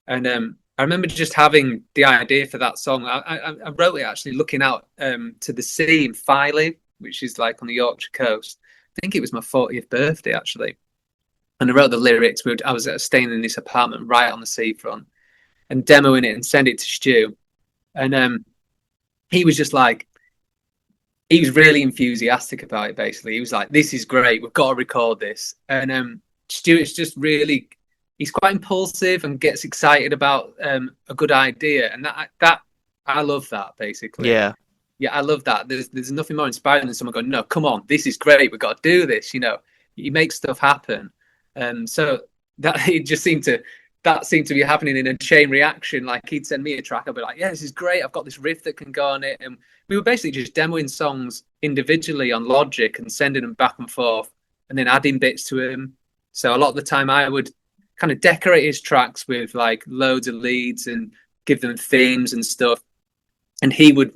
And I remember just having the idea for that song. I wrote it actually looking out to the sea in Filey, which is like on the Yorkshire coast. I think it was my 40th birthday actually, and I wrote the lyrics. I was staying in this apartment right on the seafront and demoing it and send it to Stu, and he was just like, he was really enthusiastic about it. Basically, he was like, "This is great. We've got to record this." And Stuart's just really, he's quite impulsive and gets excited about a good idea, and that I love that basically. Yeah. Yeah, I love that. There's nothing more inspiring than someone going, "No, come on, this is great. We've got to do this." You make stuff happen. So that it just seemed to that seemed to be happening in a chain reaction. Like he'd send me a track, I'd be like, "Yeah, this is great. I've got this riff that can go on it." And we were basically just demoing songs individually on Logic and sending them back and forth, and then adding bits to him. So a lot of the time, I would kind of decorate his tracks with like loads of leads and give them themes and stuff, and he would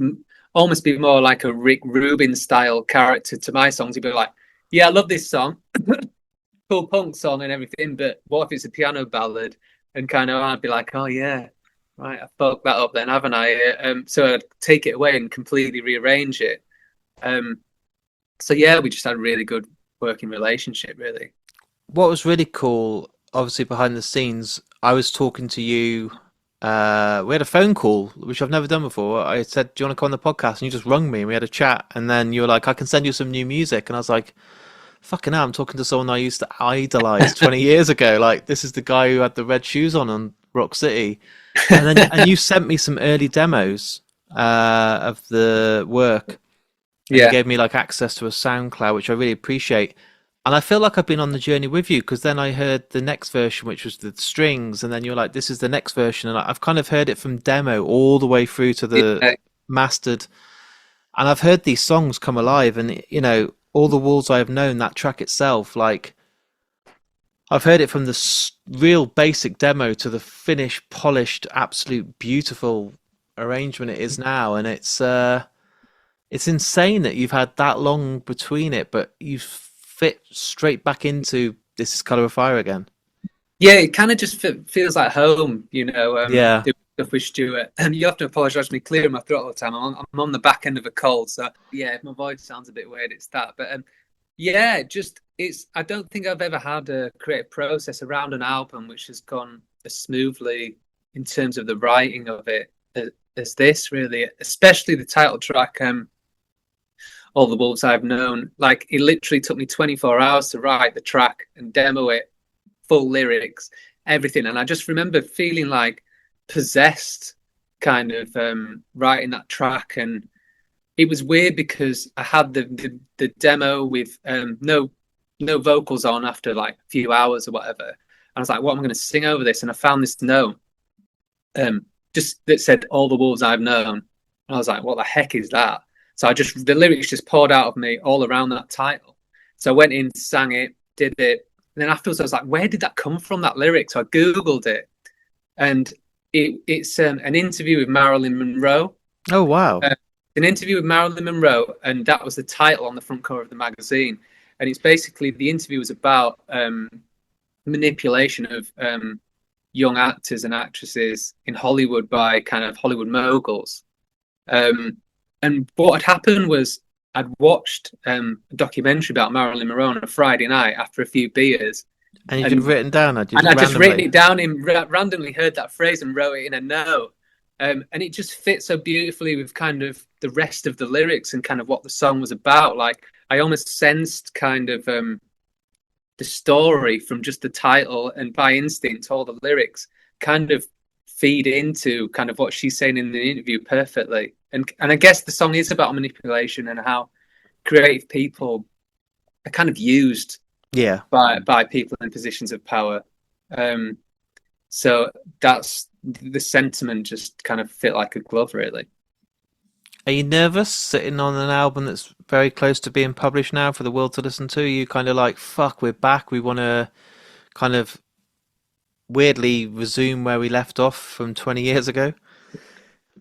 almost be more like a Rick Rubin style character to my songs. He'd be like, "Yeah, I love this song, cool punk song and everything, but what if it's a piano ballad?" And kind of I'd be like, "Oh yeah, right, I fucked that up then, haven't I?" So I'd take it away and completely rearrange it. Um, so yeah, we just had a really good working relationship, really. What was really cool, obviously behind the scenes, I was talking to you. We had a phone call, which I've never done before. I said, "Do you want to come on the podcast?" And you just rung me, and we had a chat. And then you were like, "I can send you some new music." And I was like, "Fucking hell, I'm talking to someone I used to idolize 20 years ago. Like, this is the guy who had the red shoes on Rock City." And you sent me some early demos of the work, and you Yeah, gave me like access to a SoundCloud, which I really appreciate. And I feel like I've been on the journey with you because then I heard the next version, which was the strings, and then you're like, "This is the next version," and I've kind of heard it from demo all the way through to the yeah, mastered, and I've heard these songs come alive, and all the walls I have known, that track itself, like I've heard it from the real basic demo to the finished, polished, absolute beautiful arrangement it is now, and it's insane that you've had that long between it, but you've fit straight back into This Is Color of Fire again. yeah. It kind of just feels like home, Yeah. doing stuff with Stuart. And you have to apologise for me clearing my throat all the time. I'm on the back end of a cold, so yeah, if my voice sounds a bit weird, it's that. But yeah, just it's. I don't think I've ever had a creative process around an album which has gone as smoothly in terms of the writing of it as this, really. Especially the title track, "All the Wolves I've Known." Like it literally took me 24 hours to write the track and demo it, full lyrics, everything. And I just remember feeling like possessed, kind of writing that track. And it was weird because I had the demo with no vocals on after like a few hours or whatever. And I was like, "What am I going to sing over this?" And I found this note just that said, "All the Wolves I've Known." And I was like, "What the heck is that?" So the lyrics just poured out of me all around that title. So I went in, sang it, did it. And then afterwards I was like, "Where did that come from, that lyric?" So I Googled it. And it's an interview with Marilyn Monroe. Oh wow. An interview with Marilyn Monroe, and that was the title on the front cover of the magazine. And it's basically, the interview was about manipulation of young actors and actresses in Hollywood by kind of Hollywood moguls. And what had happened was I'd watched a documentary about Marilyn Monroe on a Friday night after a few beers, And you've and written down, had you, and just I just written randomly? it down in randomly heard that phrase and wrote it in a note. And it just fits so beautifully with kind of the rest of the lyrics and kind of what the song was about. Like I almost sensed kind of the story from just the title, and by instinct, all the lyrics kind of feed into kind of what she's saying in the interview perfectly. And I guess the song is about manipulation and how creative people are kind of used Yeah. by people in positions of power. So that's the sentiment just kind of fit like a glove, really. Are you nervous sitting on an album that's very close to being published now for the world to listen to? Are you kind of like, fuck, we're back. We want to kind of weirdly resume where we left off from 20 years ago?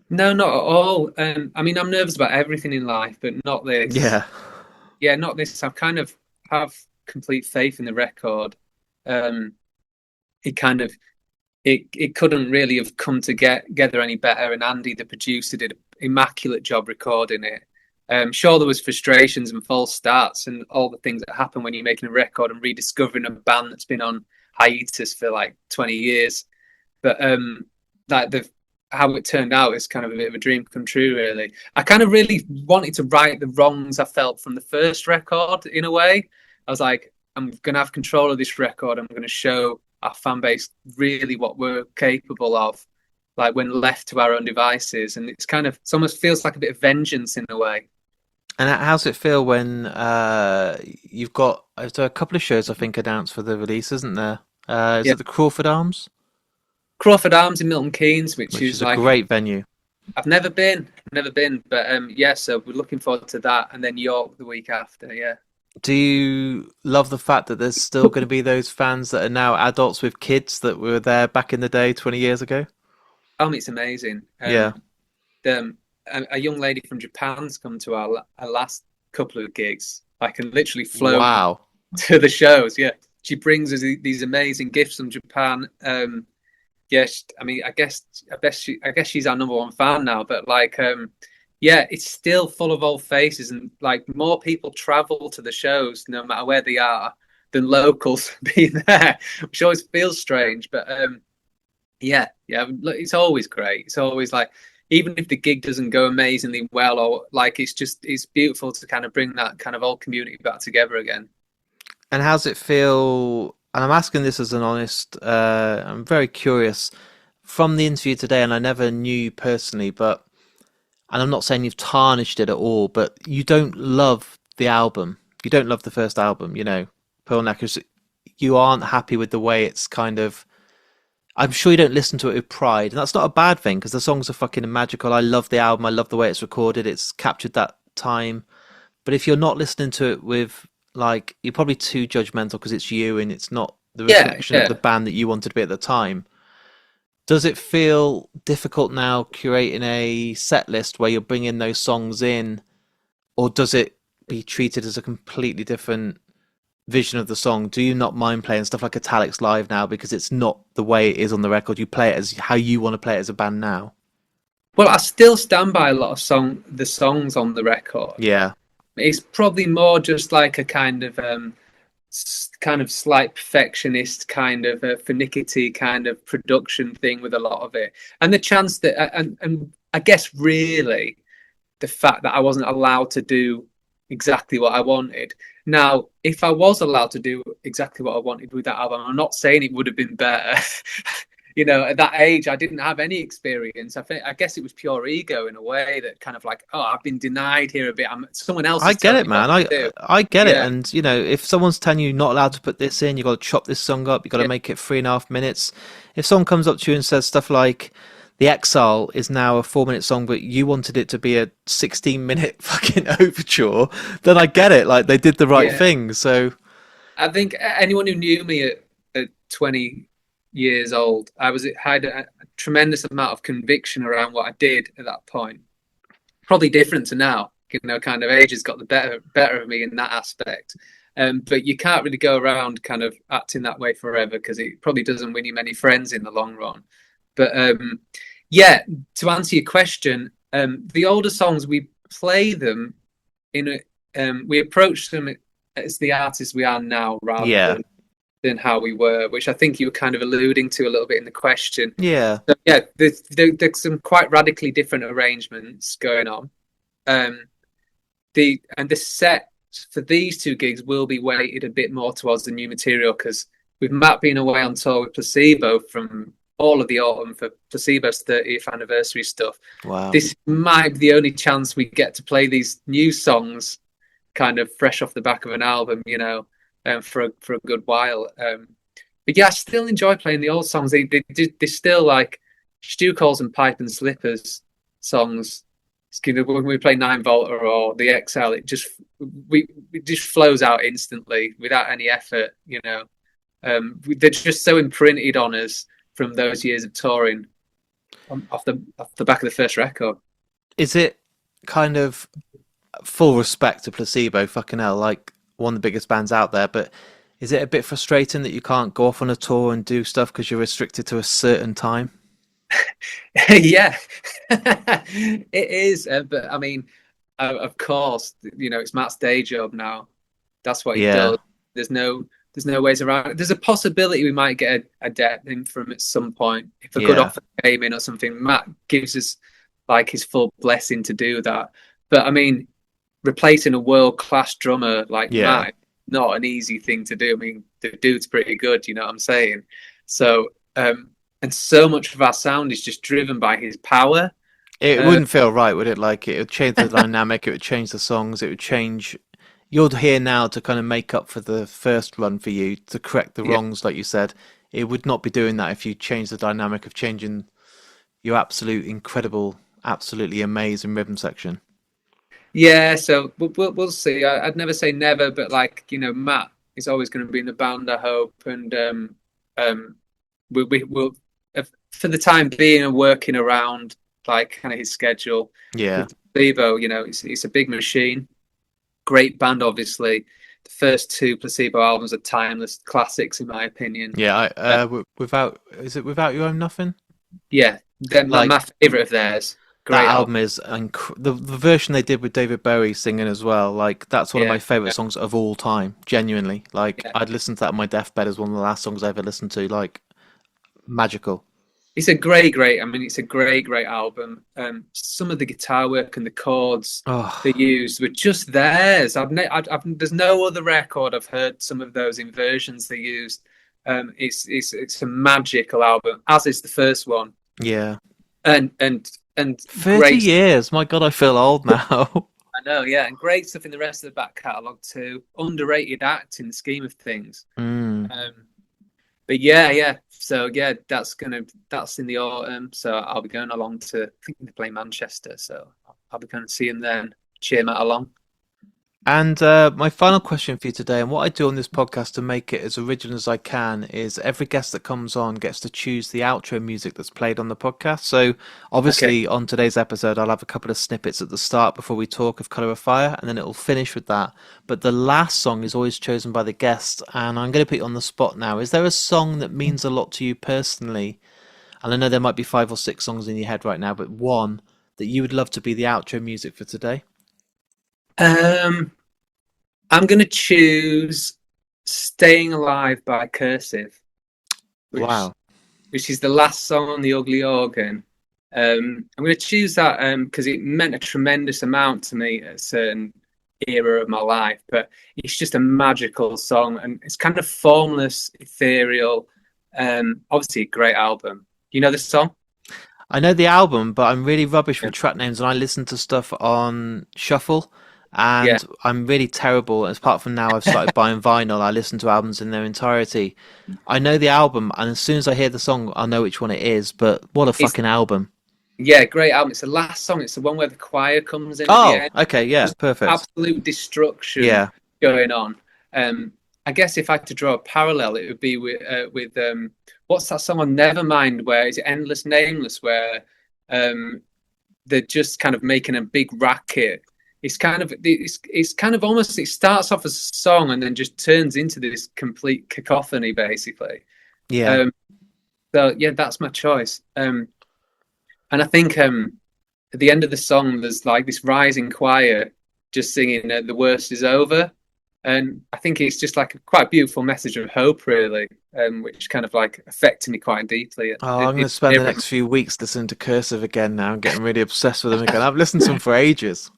No, not at all. I mean, I'm nervous about everything in life, but not this. Yeah. Yeah, not this. I kind of have complete faith in the record. Um, it kind of it couldn't really have come together any better. And Andy, the producer, did an immaculate job recording it. Sure, there was frustrations and false starts and all the things that happen when you're making a record and rediscovering a band that's been on hiatus for like 20 years. But like the how it turned out is kind of a bit of a dream come true, really. I kind of really wanted to right the wrongs I felt from the first record in a way. I was like, I'm going to have control of this record. I'm going to show our fan base really what we're capable of, like when left to our own devices. And it's kind of, it almost feels like a bit of vengeance in a way. And how's it feel when you've got a couple of shows I think announced for the release, isn't there? Is Yeah. it the Crawford Arms, Crawford Arms in Milton Keynes, which which is is a like, great venue? I've never been, but yeah, so we're looking forward to that. And then York the week after, yeah. Do you love the fact that there's still going to be those fans that are now adults with kids that were there back in the day, 20 years ago? It's amazing. Yeah. The, a young lady from Japan's come to our last couple of gigs. I can literally flown Wow. to the shows. Yeah, she brings us these amazing gifts from Japan. Yes, I mean, I guess she's our number one fan now. But like, yeah, it's still full of old faces, and like more people travel to the shows, no matter where they are, than locals being there, which always feels strange. But yeah, it's always great. It's always like, even if the gig doesn't go amazingly well, or like, it's beautiful to kind of bring that kind of old community back together again. And how's it feel? And I'm asking this as an honest, I'm very curious from the interview today, and I never knew you personally, but, and I'm not saying you've tarnished it at all, but you don't love the album. You don't love the first album, Pearl Necklace. You aren't happy with the way it's kind of, I'm sure you don't listen to it with pride, and that's not a bad thing because the songs are fucking magical. I love the album. I love the way it's recorded. It's captured that time. But if you're not listening to it with, like, you're probably too judgmental because it's you and it's not the Yeah, reflection of yeah. the band that you wanted to be at the time. Does it feel difficult now curating a set list where you're bringing those songs in, or does it be treated as a completely different vision of the song? Do you not mind playing stuff like Italics live now because it's not the way it is on the record? You play it as how you want to play it as a band now. Well, I still stand by a lot of the songs on the record. Yeah, It's probably more just like a kind of slight perfectionist kind of finicky kind of production thing with a lot of it, and the chance that and I guess really the fact that I wasn't allowed to do exactly what I wanted. Now, if I was allowed to do exactly what I wanted with that album, I'm not saying it would have been better. At that age, I didn't have any experience. I guess it was pure ego in a way, that kind of like, oh, I've been denied here a bit. Someone else I is get telling it, me what man. to I do. I get it, Yeah, and if someone's telling you you're not allowed to put this in, you got to chop this song up, you got to yeah, make it 3.5 minutes. If someone comes up to you and says stuff like, "The Exile is now a 4 minute song, but you wanted it to be a 16 minute fucking overture," then I get it. Like they did the right yeah. thing. So I think anyone who knew me at 20 years old, had a tremendous amount of conviction around what I did at that point. Probably different to now. Kind of age has got the better of me in that aspect. But you can't really go around kind of acting that way forever, because it probably doesn't win you many friends in the long run. But yeah, to answer your question, the older songs, we play them we approach them as the artists we are now, rather yeah, than how we were, which I think you were kind of alluding to a little bit in the question. yeah, So yeah, there's some quite radically different arrangements going on. Um, the set for these two gigs will be weighted a bit more towards the new material, because with Matt being away on tour with Placebo from all of the autumn for Placebo's 30th anniversary stuff, wow. this might be the only chance we get to play these new songs kind of fresh off the back of an album, for a good while. but yeah, I still enjoy playing the old songs. They still like Stu calls them pipe and slippers songs. When we play 9 volt or the XL, it just flows out instantly without any effort. They're just so imprinted on us from those years of touring off the back of the first record. Is it kind of full respect to Placebo? Fucking hell, like one of the biggest bands out there, but is it a bit frustrating that you can't go off on a tour and do stuff because you're restricted to a certain time? Yeah, it is. But I mean, of course, it's Matt's day job now. That's what he Yeah, does. There's no ways around it. There's a possibility we might get a debt in from at some point if a good yeah, offer came in or something. Matt gives us like his full blessing to do that. But I mean, replacing a world-class drummer like yeah. Matt, not an easy thing to do. I mean, the dude's pretty good, you know what I'm saying? So, and so much of our sound is just driven by his power. It Uh, wouldn't feel right, would it? Like it would change the dynamic, it would change the songs, it would change. You're here now to kind of make up for the first run for you, to correct the yeah, wrongs, like you said. It would not be doing that if you change the dynamic of changing your absolute incredible, absolutely amazing rhythm section. yeah. So we'll see. I'd never say never, but like Matt is always going to be in the band, I hope, and we'll for the time being and working around like kind of his schedule Yeah, with Placebo. It's a big machine. Great band, obviously. The first 2 Placebo albums are timeless classics, in my opinion. yeah. Uh, Without, is it without you, I'm nothing? yeah, they're my Like favorite of theirs. that Great album. album is the version they did with David Bowie singing as well. Like that's one of Yeah, my favorite yeah, songs of all time. Genuinely, like yeah. I'd listen to that on my deathbed as one of the last songs I ever listened to. Like magical. It's a great. I mean, it's a great album. Some of the guitar work and the chords they Oh used were just theirs. There's no other record I've heard some of those inversions they used. It's a magical album, as is the first one, yeah, and 30 great. years. My God, I feel old now. I know, yeah, and great stuff in the rest of the back catalogue too. Underrated act in the scheme of things. Mm. Um, but yeah. So yeah, that's in the autumn. So I'll be going along to. I think they play Manchester, so I'll be going to see him then. Cheer Matt along. And my final question for you today, and what I do on this podcast to make it as original as I can, is every guest that comes on gets to choose the outro music that's played on the podcast. So, Okay. obviously, on today's episode, I'll have a couple of snippets at the start before we talk of Colour of Fire, and then it'll finish with that. But the last song is always chosen by the guest, and I'm going to put you on the spot now. Is there a song that means a lot to you personally? And I know there might be 5 or 6 songs in your head right now, but one that you would love to be the outro music for today? Um, I'm going to choose "Staying Alive" by Cursive, which Wow. which is the last song on the Ugly Organ. I'm going to choose that because it meant a tremendous amount to me at a certain era of my life. But it's just a magical song, and it's kind of formless, ethereal. Obviously, a great album. You know the song? I know the album, but I'm really rubbish Yeah, with track names, and I listen to stuff on shuffle, yeah. and I'm really terrible. Apart from now, I've started buying vinyl. I listen to albums in their entirety. I know the album, and as soon as I hear the song, I know which one it is. But what a It's fucking album! yeah, great album. It's the last song. It's the one where the choir comes in at the Oh, end. okay, yeah, Just perfect. absolute destruction Yeah, going on. I guess if I had to draw a parallel, it would be with what's that song on Nevermind? Where is it Endless Nameless? Where they're just kind of making a big racket. It's kind of almost it starts off as a song and then just turns into this complete cacophony, basically. yeah. Um, so yeah, that's my choice. And I think at the end of the song, there's like this rising choir just singing "The worst is over," and I think it's just like a quite beautiful message of hope, really, which kind of like affected me quite deeply. Oh, I'm going to spend the next few weeks listening to Cursive again now and getting really obsessed with them again. I've listened to them for ages.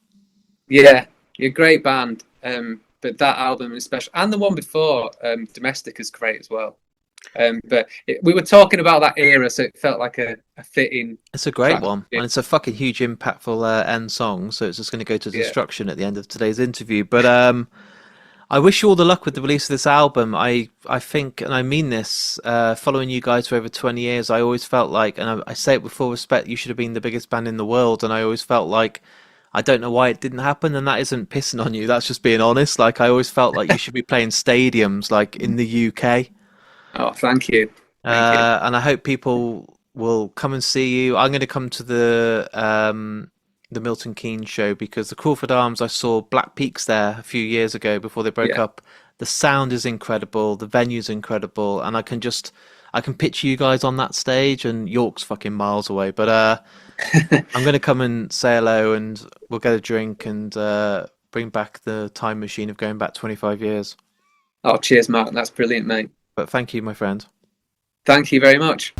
Yeah, you're a great band, but that album is special, and the one before, "Domestic," is great as well. We were talking about that era, so it felt like a fitting It's a great track. one, and it's a fucking huge, impactful end song. So it's just going to go to Yeah, destruction at the end of today's interview. But I wish you all the luck with the release of this album. I think, and I mean this, following you guys for over 20 years, I always felt like, and I say it with full respect, you should have been the biggest band in the world. And I always felt like, I don't know why it didn't happen. And that isn't pissing on you. That's just being honest. Like, I always felt like you should be playing stadiums, like in the UK. Oh, thank you. Thank you. And I hope people will come and see you. I'm going to come to the Milton Keynes show because the Crawford Arms, I saw Black Peaks there a few years ago before they broke Yeah. up. The sound is incredible, the venue's incredible, and I can picture you guys on that stage, and York's fucking miles away. But I'm going to come and say hello, and we'll get a drink and bring back the time machine of going back 25 years. Oh, cheers, Mark. That's brilliant, mate. But thank you, my friend. Thank you very much.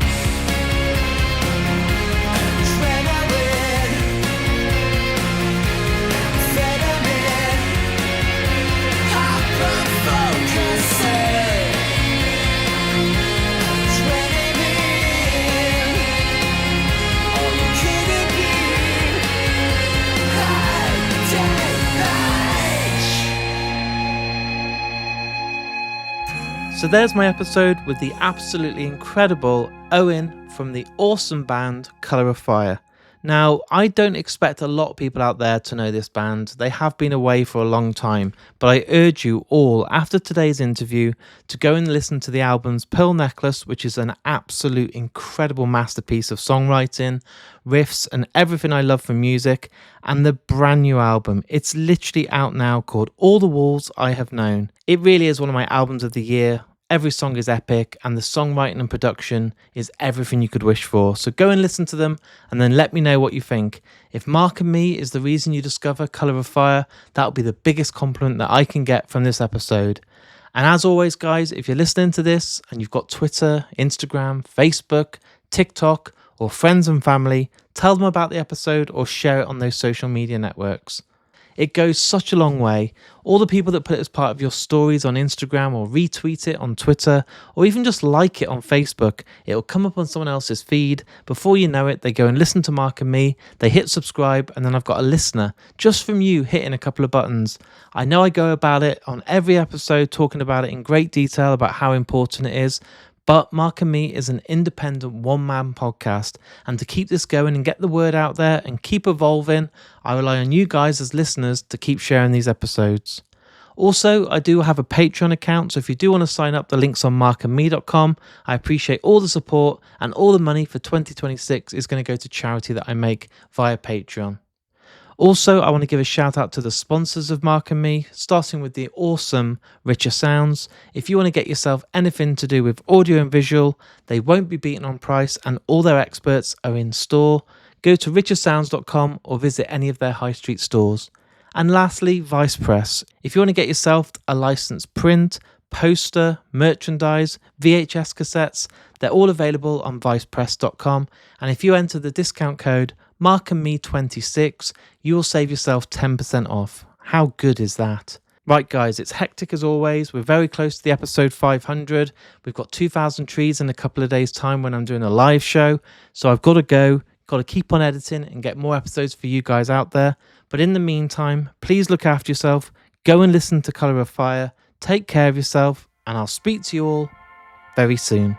So there's my episode with the absolutely incredible Owen from the awesome band Colour of Fire. Now, I don't expect a lot of people out there to know this band. They have been away for a long time, but I urge you all, after today's interview, to go and listen to the album's Pearl Necklace, which is an absolute incredible masterpiece of songwriting, riffs, and everything I love from music, and the brand new album. It's literally out now, called All the Walls I Have Known. It really is one of my albums of the year. Every song is epic, and the songwriting and production is everything you could wish for. So go and listen to them, and then let me know what you think. If Mark and Me is the reason you discover Colour of Fire, that'll be the biggest compliment that I can get from this episode. And as always, guys, if you're listening to this and you've got Twitter, Instagram, Facebook, TikTok, or friends and family, tell them about the episode or share it on those social media networks. It goes such a long way. All the people that put it as part of your stories on Instagram or retweet it on Twitter or even just like it on Facebook, it'll come up on someone else's feed. Before you know it, they go and listen to Mark and Me, they hit subscribe, and then I've got a listener just from you hitting a couple of buttons. I know I go about it on every episode talking about it in great detail about how important it is, but Mark and Me is an independent one-man podcast, and to keep this going and get the word out there and keep evolving, I rely on you guys as listeners to keep sharing these episodes. Also, I do have a Patreon account, so if you do want to sign up, the link's on markandme.com. I appreciate all the support, and all the money for 2026 is going to go to charity that I make via Patreon. Also, I want to give a shout out to the sponsors of Mark and Me, starting with the awesome Richer Sounds. If you want to get yourself anything to do with audio and visual, they won't be beaten on price, and all their experts are in store. Go to richersounds.com or visit any of their high street stores. And lastly, Vice Press. If you want to get yourself a licensed print, poster, merchandise, VHS cassettes, they're all available on vicepress.com. And if you enter the discount code MarkandMe26, you will save yourself 10% off. How good is that? Right, guys, it's hectic as always. We're very close to the episode 500. We've got 2,000 trees in a couple of days' time when I'm doing a live show. So I've got to go, got to keep on editing and get more episodes for you guys out there. But in the meantime, please look after yourself. Go and listen to Colour of Fire. Take care of yourself, and I'll speak to you all very soon.